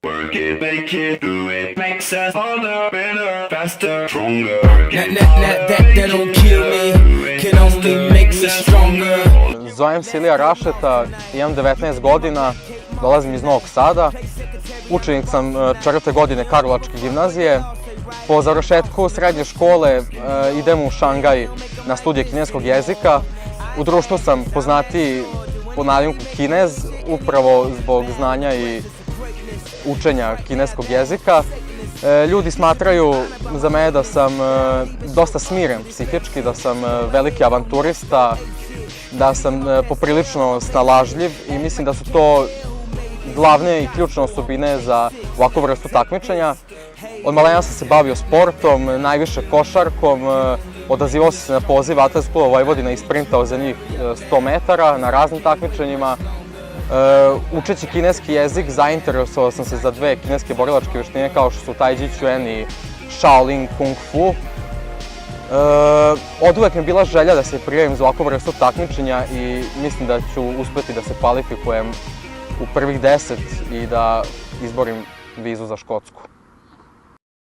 Work it, make it, do it, makes us harder, better, faster, stronger. That don't kill me, can only make me stronger. Zovem se Ilija Rašeta, imam 19 godina, dolazim iz Novog Sada. Učenik sam 4. godine Karlovačke gimnazije. Po završetku srednje škole idem u Šangaj na studije kineskog jezika. U društvu sam poznatiji po nadimku Kinez, upravo zbog znanja i učenja kineskog jezika. Ljudi smatraju za mene da sam dosta smiren psihički, da sam veliki avanturista, da sam poprilično snalažljiv i mislim da su to glavne i ključne osobine za ovakvu vrstu takmičenja. Od malena sam se bavio sportom, najviše košarkom, odazivao sam se na poziv Atletskog kluba Vojvodina i sprintao za njih 100 metara na raznim takmičenjima. Učeći kineski jezik, zainteresovao sam se za dve kineske borilačke veštine kao što su Tai Chi Chuan i Shaolin Kung Fu. Oduvek mi je bila želja da se prijavim za ovakvu vrstu takmičenja i mislim da ću uspeti da se kvalifikujem u prvih 10 i da izborim vizu za Škotsku.